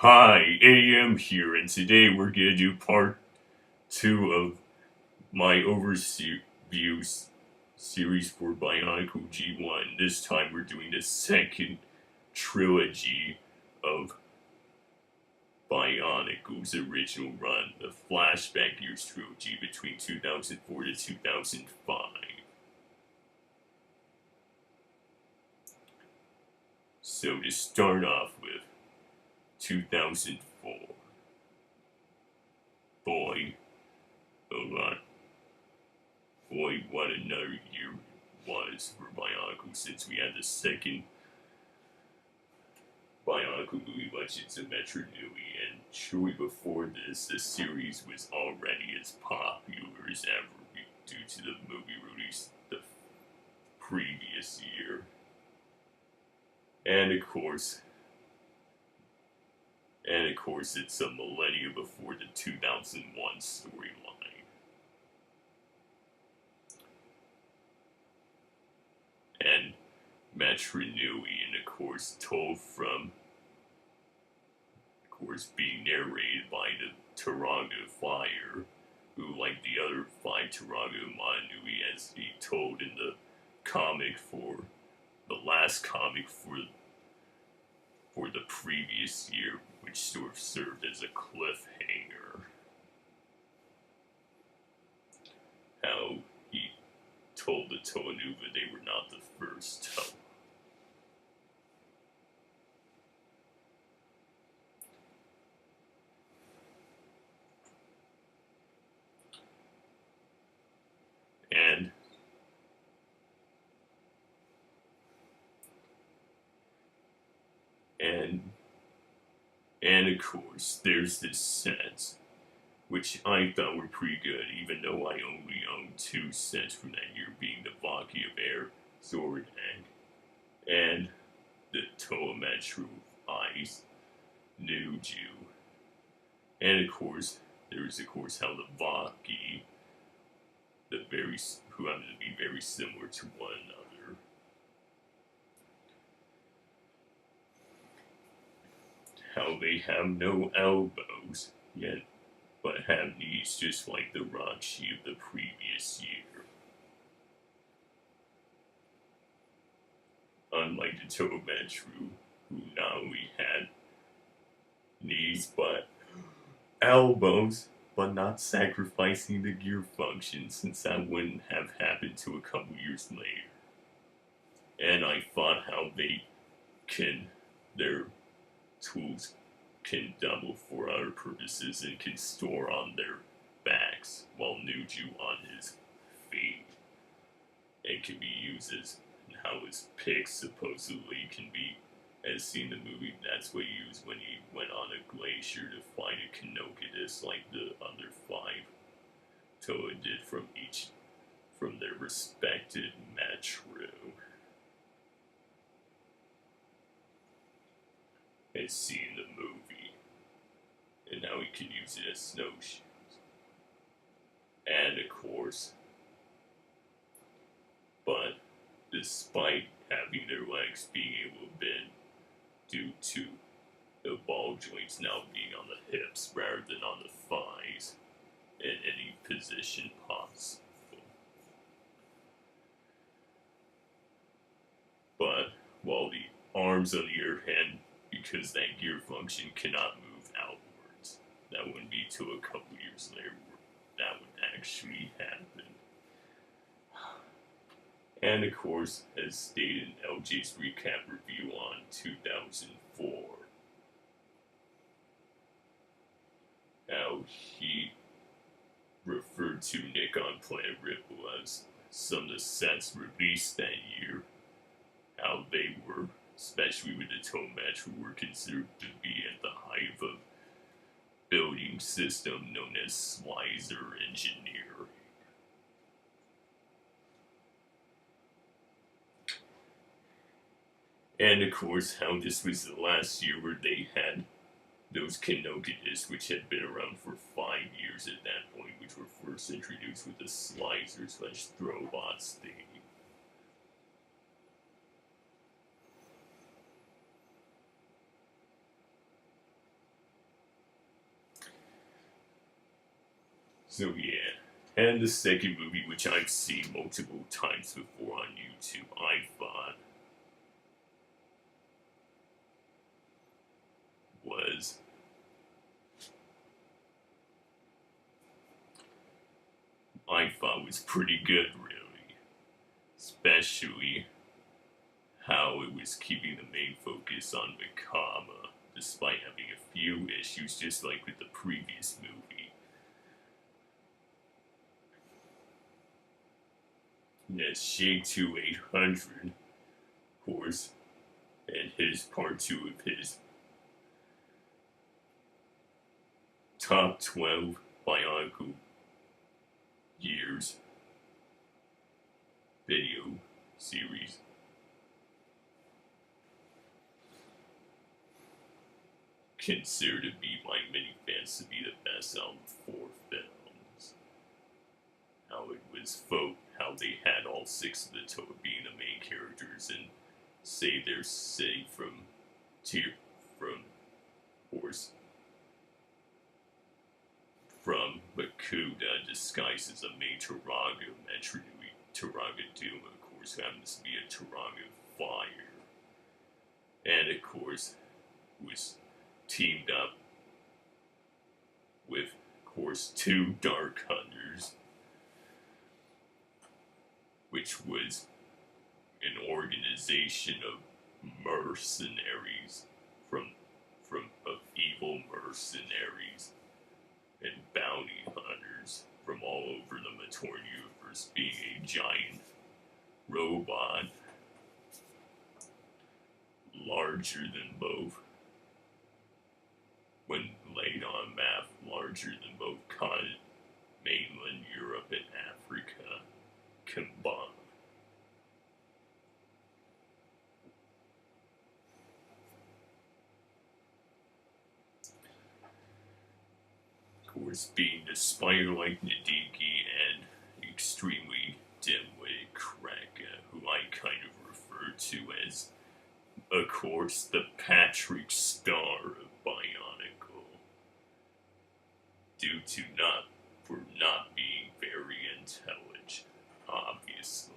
Hi, AM here, and today we're gonna do part 2 of my overview series for Bionicle G1. This time we're doing the second trilogy of Bionicle's original run, the Flashback Years trilogy between 2004 to 2005. So to start off with, 2004. Boy, a lot. Boy, what another year was for Bionicle since we had the second Bionicle movie, Legends of Metro Nui, and shortly before this, the series was already as popular as ever due to the movie release the previous year. And of course, it's a millennia before the 2001 storyline. And Metro Nui, and of course, told from, being narrated by the Turaga Fire, who, like the other 5 Turaga Manui, as he told in the comic for the last comic for the previous year, which sort of served as a cliffhanger. How he told the Toanuva they were not the first Toa. And of course, there's this sets, which I thought were pretty good, even though I only owned 2 sets from that year, being the Baki of Air, Sword Egg, and the Toa Metro Ice, Nuju. And of course, there's how the Baki, who happen to be very similar to one another. How they have no elbows, yet but have knees just like the Roxy of the previous year. Unlike the Tometru, who not only had knees but elbows, but not sacrificing the gear function, since that wouldn't have happened to a couple years later. And I thought how their tools can double for other purposes and can store on their backs, while Nuju on his feet. It can be used as how his picks supposedly can be, as seen in the movie. That's what he used when he went on a glacier to find a Kanokidus, like the other 5 Toa did from their respected metro. As seen in the movie, and now he can use it as snowshoes. And of course, but despite having their legs being able to bend due to the ball joints now being on the hips rather than on the thighs in any position possible. But while the arms, on the other hand, because that gear function cannot move outwards, that wouldn't be till a couple years later where that would actually happen. And of course, as stated in LJ's recap review on 2004, how he referred to Nick on Planet Ripple as some of the sets released that year, how they were, especially with the Tometru, were considered to be at the height of a building system known as Slicer Engineering. And of course, how this was the last year where they had those Kanokidus, which had been around for 5 years at that point, which were first introduced with the Slicer/Throwbots thing. So yeah. And the second movie, which I've seen multiple times before on YouTube, was I thought was pretty good, really. Especially how it was keeping the main focus on Mikama, despite having a few issues, just like with the previous movie. Yes, Shade 800, of course, and his part 2 of his top 12 Bionicle years video series. Considered to be by many fans to be the best out of 4 films. How it was how they had all 6 of the total being the main characters and save their city from of course, from Bakuda disguised as a main Turaga Metronui. Turaga Doom, of course, happens to be a Turaga Fire. And of course, was teamed up with, of course, 2 Dark Hunters, which was an organization of mercenaries of evil mercenaries and bounty hunters from all over the Matorn universe, being a giant robot larger than both, when laid on map, larger than both mainland Europe and Africa combined. Of course, being the spider-like Nadiki and extremely dim-witted Kraka, who I kind of refer to as, of course, the Patrick Star of Bionicle, due to not being very intelligent, obviously.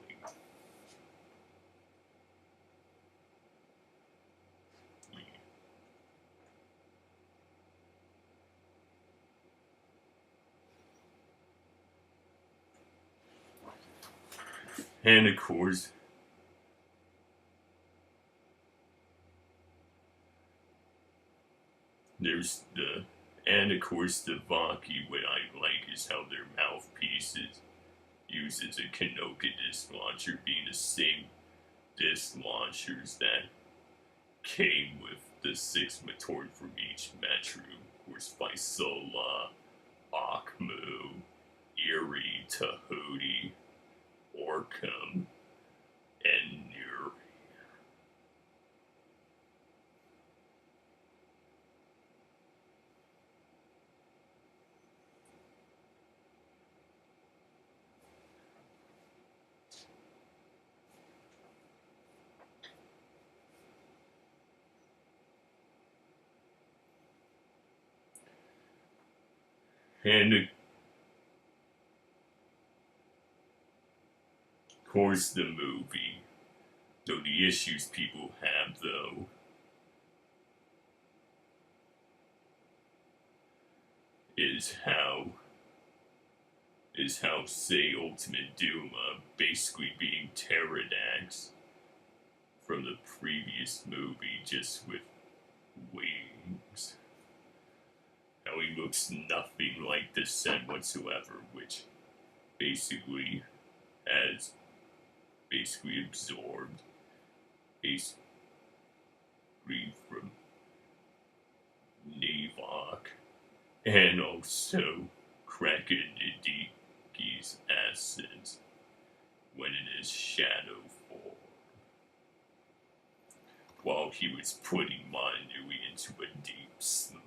And of course, the Vaki, what I like is how their mouthpieces uses a Kanoka disc launcher, being the same disc launchers that came with the 6 Matorn from each Metro. Of course, Faisola, Akmu, Erie, Tahuti, Orcum, and Nuri. And of course, the movie, though the issues people have, though, is how say Ultimate Duma basically being Pterodax from the previous movie, just with wings. How he looks nothing like the set whatsoever, which basically has absorbed basically from Navok and also Kraken Nidiki's essence when in his shadow form, while he was putting Manui into a deep sleep.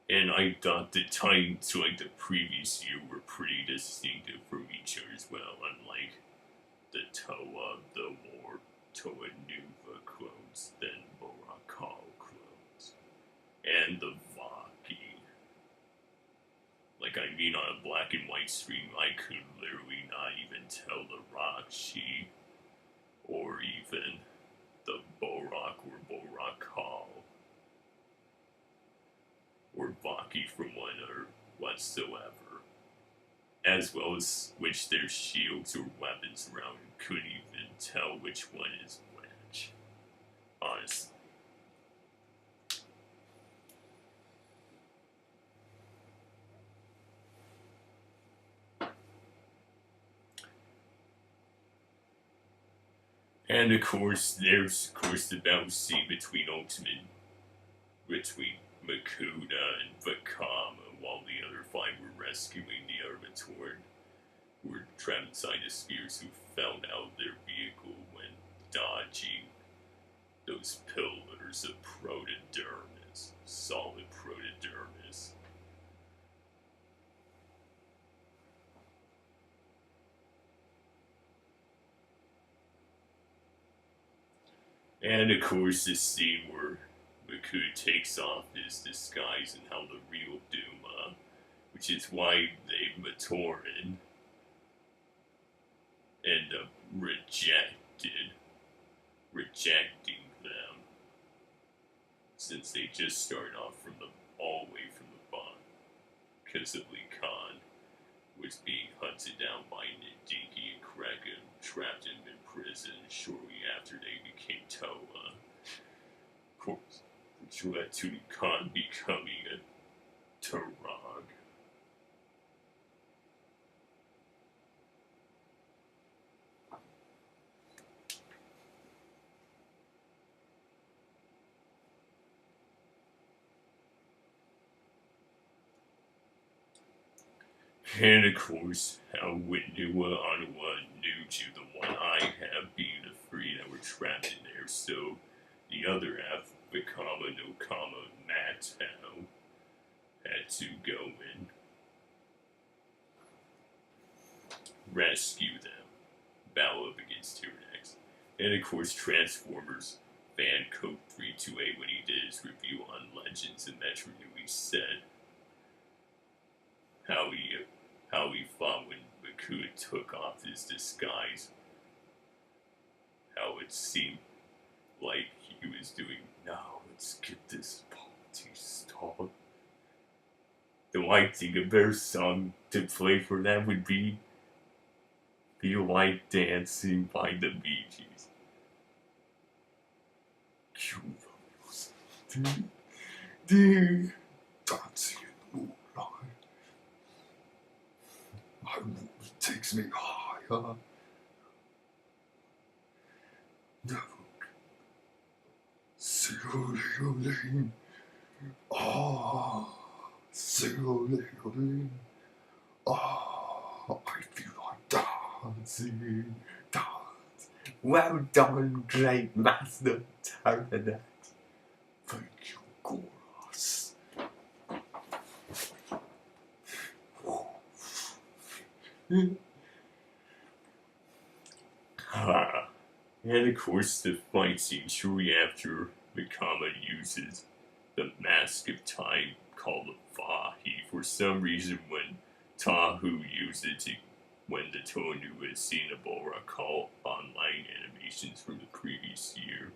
And I thought the Titans, like the previous year, were pretty distinctive from each other as well, unlike the Toa, the more Toanuva clones than Bionicle clones. And the Vaki. Like, I mean, on a black and white screen, I could literally not even tell the Rockshi or even the Borak or Borakal or Vaki from one or whatsoever. As well as switch their shields or weapons around and couldn't even tell which one is which. Honestly. And of course, there's the battle scene between Makuta and Vakama, while the other five were rescuing the Armatorn, who were trapped inside the spheres, who fell out of their vehicle when dodging those pillars of protodermis, solid protodermis. And of course, this scene where Makuta takes off his disguise and how the real Duma, which is why they Matoran end up rejecting them, since they just started off from all the way from the bottom, because of Lee Khan was being hunted down by Nadiki and Kregan, trapped him in prison shortly after they became Toa. Of course, which led to Lee Khan becoming a Tarag. And of course, how Witnua, Anawa, and Nuju, the one I have, being the three that were trapped in there, so the other half, Vikama, Nokama, and Matau, had to go and rescue them, battle up against Tyrannex. And of course, Transformers fan Code 328, when he did his review on Legends and Metro Nui, said how he thought when Makuta took off his disguise, how it seemed like he was doing, now let's get this party started. Though I think a better song to play for that would be Feel Like Dancing by the Bee Gees. Cue the music. Dancing in the moonlight. My mood takes me higher. Never sing-a-ling-a-ling. Ah, sing-a-ling-a-ling. Ah, I feel like dancing, dance. Well done, great master Tyrannex. Thank you, chorus. And of course, the fight scene shortly after Mikama uses the Mask of Time called the Vahi. For some reason, when Tahu used it when the Tonu had seen a Borakal online animations from the previous year,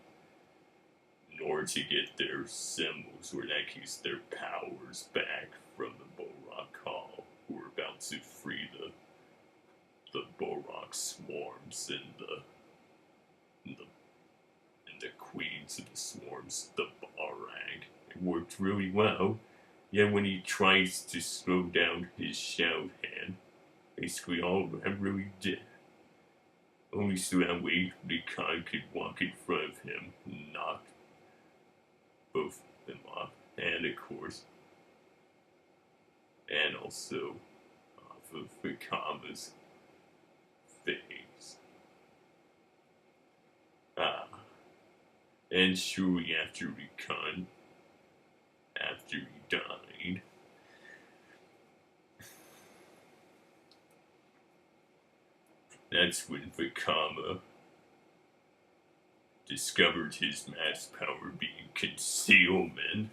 in order to get their symbols, or in that case, their powers back from the Borakal, who were about to free the Borak swarms and the queens of the swarms, the Barag. It worked really well. Yet when he tries to slow down his shout hand, basically all that really did. Only so that way the Khan could walk in front of him and knock both of them off. And of course, and also off of Vikama's face. And shortly after Khan, after he died, that's when Vikama discovered his mass power being concealment.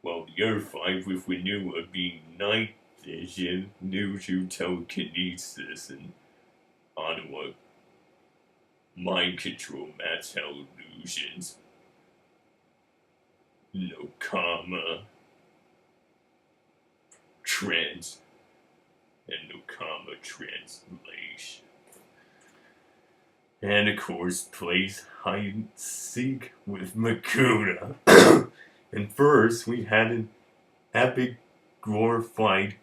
While the other 5 with Winua being night vision, Nuju telekinesis, and Ottawa mind control mass illusions. Nokama trans and Nokama translation. And of course plays hide and seek with Makuta. And first we had an epic glorified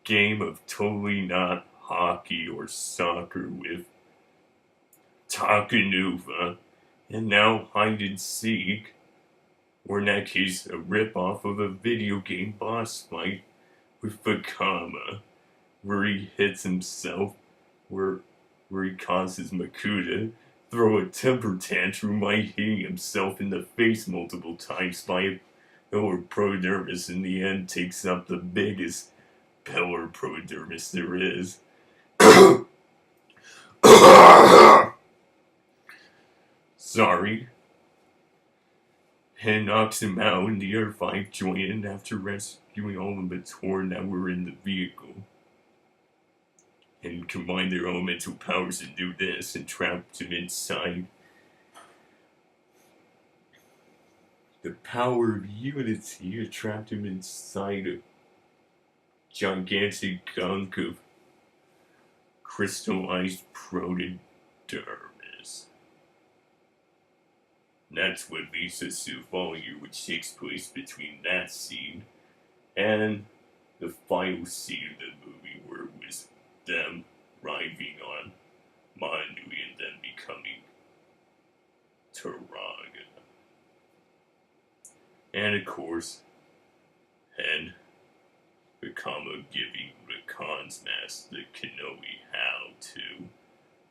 game of totally not hockey or soccer with Takanuva, and now hide and seek, or in that case a rip-off of a video game boss fight with Fakama, where he hits himself, where he causes Makuta throw a temper tantrum by hitting himself in the face multiple times by a pillar prodermis. In the end, takes up the biggest pillar prodermis there is. Sorry. And knocks him out, and the other 5 join in after rescuing all of the Torn that were in the vehicle. And combine their elemental powers and do this, and trapped him inside. The power of unity trapped him inside a gigantic gunk of crystallized protodermis. And that's what leads us to the volume, which takes place between that scene and the final scene of the movie, where it was them arriving on Manui and then becoming Turaga. And of course, and Bakama giving Rakan's mask the Kanoe How to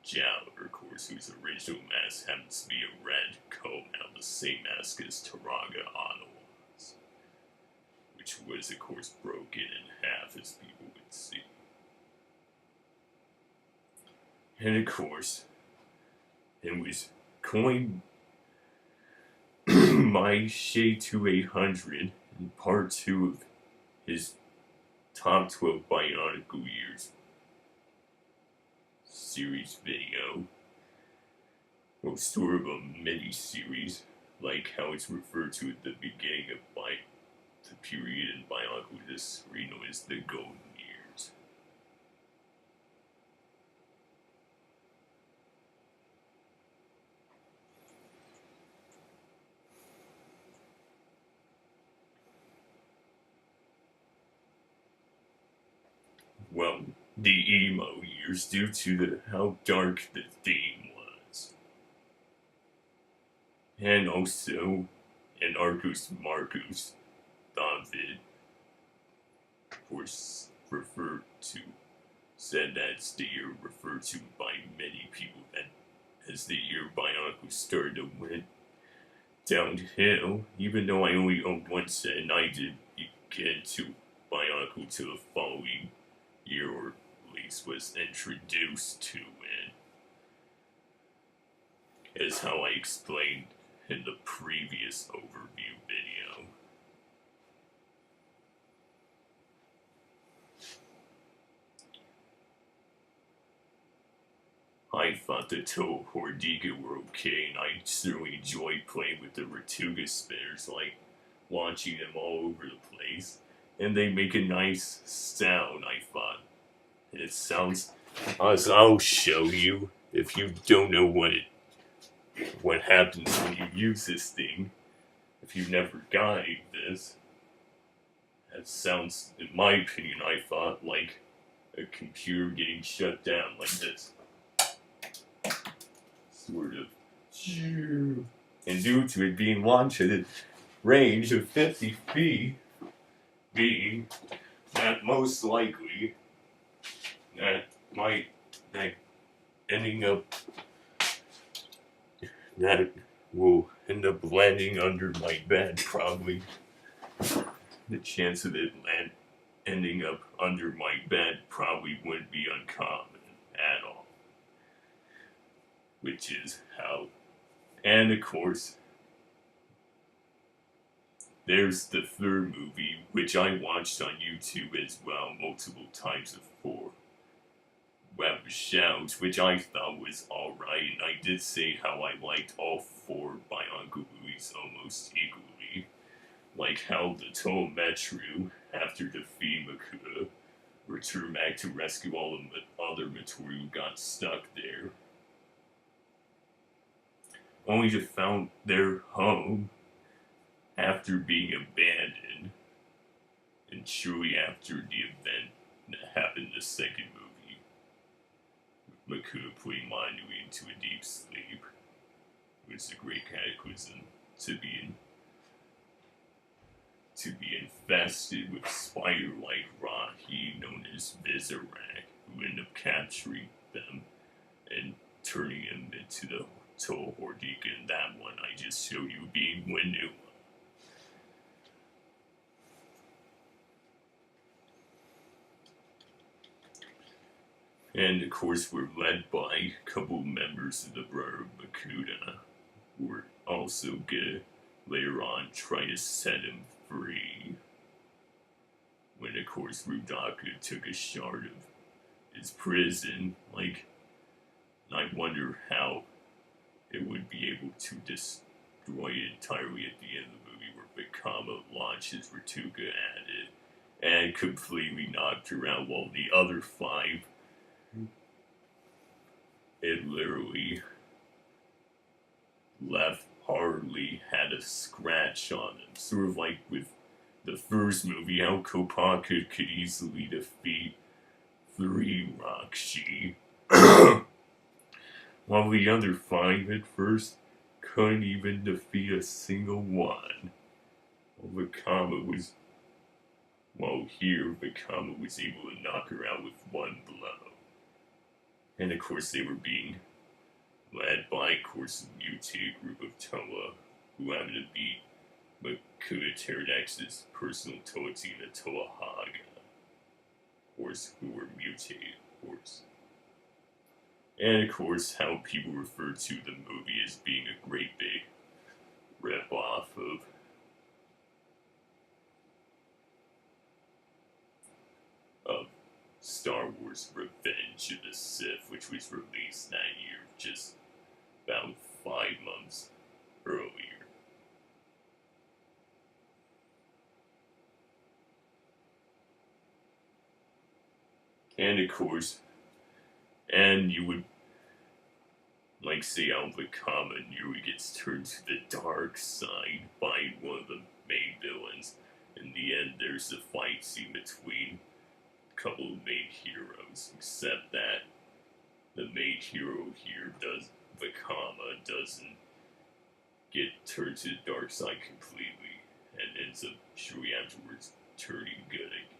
Jowler, of course, whose original mask happens to be a red coat, now the same mask as Turaga Ottawa's, which was, of course, broken in half, as people would see. And of course, it was coined by Shea 800 in part 2 of his top 12 Bionicle years series video, or sort of a mini-series, like how it's referred to at the beginning of the period in Bionicle history known as the Golden Years. Well, the emo years, due to how dark the theme was. And also, Arcus Marcus David, of course, said that's the year referred to by many people that as the year Bionicle started to went downhill, even though I only owned one set and I did get to Bionicle to the following year, or at least was introduced to it, as how I explained in the previous overview video. I thought the Toho Hordiga were okay, and I certainly enjoyed playing with the Ratuga spinners, like launching them all over the place. And they make a nice sound, I thought. It sounds, as I'll show you, if you don't know what happens when you use this thing, if you've never got this, that sounds, in my opinion, I thought, like a computer getting shut down, like this. Sort of. And due to it being launched at a range of 50 feet, being that most likely that will end up landing under my bed, probably. The chance of it ending up under my bed probably wouldn't be uncommon at all. which is how. And of course, there's the third movie, which I watched on YouTube as well multiple times before. Web Shouts, which I thought was alright, and I did say how I liked all four Bionicle movies almost equally. Like how the Toa Metru, after defeating Makura, returned back to rescue all the other Matoru who got stuck there, only to found their home after being abandoned, and shortly after the event that happened in the second movie, Makura putting Manui into a deep sleep. It was a great cataclysm to be infested with spider-like Rahi known as Vizorak, who ended up capturing them and turning him into the Toa Hordika, and that one I just showed you being Winu. And of course, we're led by a couple members of the Brotherhood of Makuta, who were also gonna later on try to set him free. When of course Rudaka took a shard of his prison, I wonder how it would be able to destroy it entirely at the end of the movie, where Vikama launches Ratuka at it and completely knocked her out, while the other five, it literally left hardly had a scratch on him. Sort of like with the first movie, how Kopaka could easily defeat 3 Rakshi, while the other 5 at first couldn't even defeat a single one. Here, Vikama was able to knock her out with one blow. And of course, they were being led by, of course, a mutated group of Toa, who happened to be Makuta Pterodactyl's personal Toa team, the Toa Haga, of course, who were mutated, of course. And of course, how people refer to the movie as being a great big rip-off of Star Wars Revenge of the Sith, which was released that year, just about 5 months earlier. And of course, and you would say how Vikama nearly gets turned to the dark side by one of the main villains. In the end, there's a fight scene between a couple of main heroes, except that the main hero here, Vikama, doesn't get turned to the dark side completely, and ends up shortly afterwards turning good again.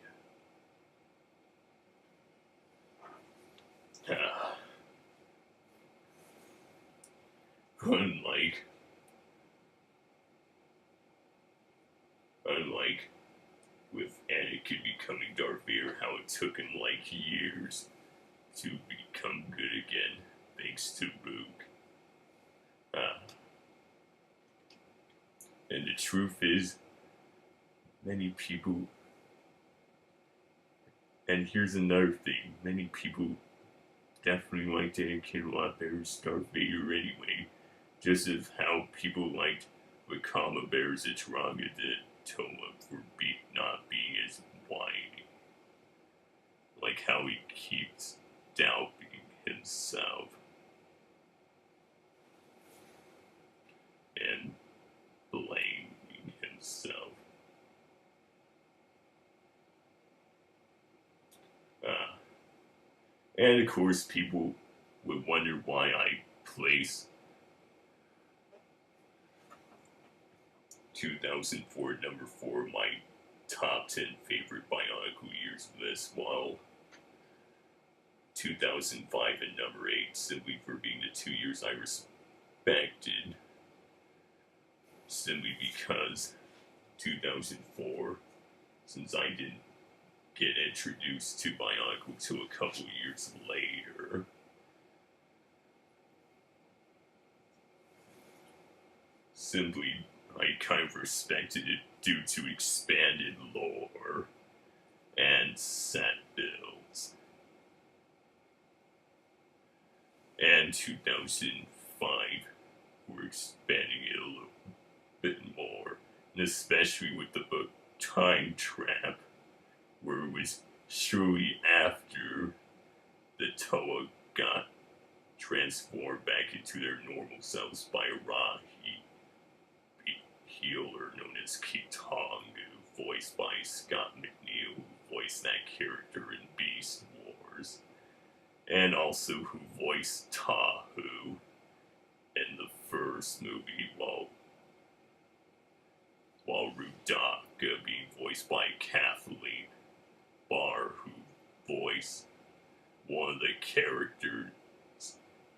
Unlike with Anakin becoming Darth Vader, how it took him years to become good again, thanks to Luke. And the truth is, many people, and here's another thing, many people definitely liked Anakin a lot better as Darth Vader anyway, just as how people liked Vikama better as Itaranга did Toa for not being as whiny. Like how he keeps doubting himself and blaming himself. And of course, people would wonder why I place 2004 number 4 my top 10 favorite Bionicle years list, while 2005 and number 8 simply for being the 2 years I respected, simply because 2004, since I didn't get introduced to Bionicle till a couple years later, simply, I kind of respected it due to expanded lore and set builds. And 2005, we're expanding it a little bit more, and especially with the book Time Trap, where it was shortly after the Toa got transformed back into their normal selves by a raw healer known as Kitongu, voiced by Scott McNeil, who voiced that character in Beast Wars, and also who voiced Tahu in the first movie, while Rudaka being voiced by Kathleen Barr, who voiced one of the characters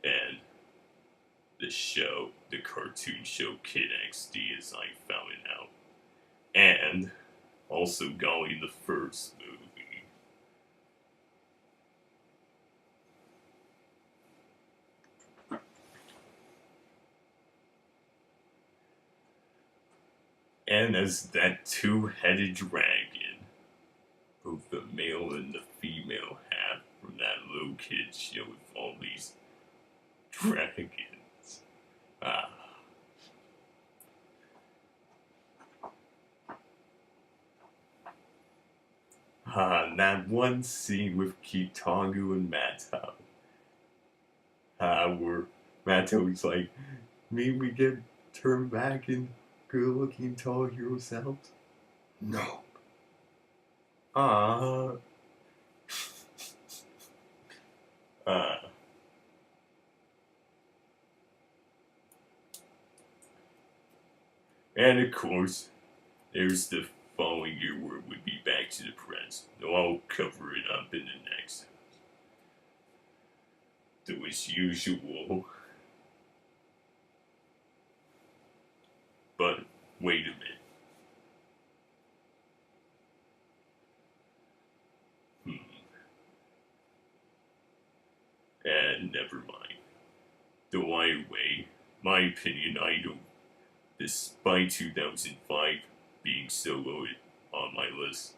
and the cartoon show Kid XD, as I found it out, and also going in the first movie. And as that two-headed dragon, both the male and the female have from that little kid show with all these dragons. That one scene with Kitongu and Mato. Where Mato's like, maybe we get turned back and good-looking tall hero selves? No. And of course, there's the following year where it would be back to the present. No, I'll cover it up in the next. Though as usual. But wait a minute. And never mind. Though either way, my opinion, I don't. Despite 2005 being so low on my list,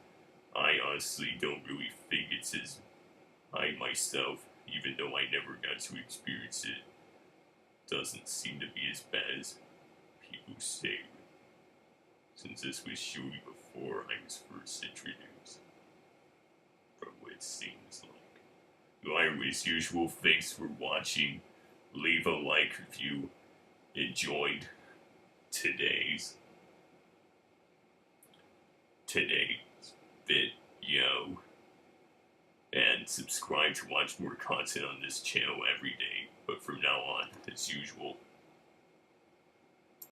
I honestly don't really think it's as I myself, even though I never got to experience it, doesn't seem to be as bad as people say, since this was shortly before I was first introduced, from what it seems like. As usual, thanks for watching. Leave a like if you enjoyed today's video, and subscribe to watch more content on this channel every day. But from now on, as usual,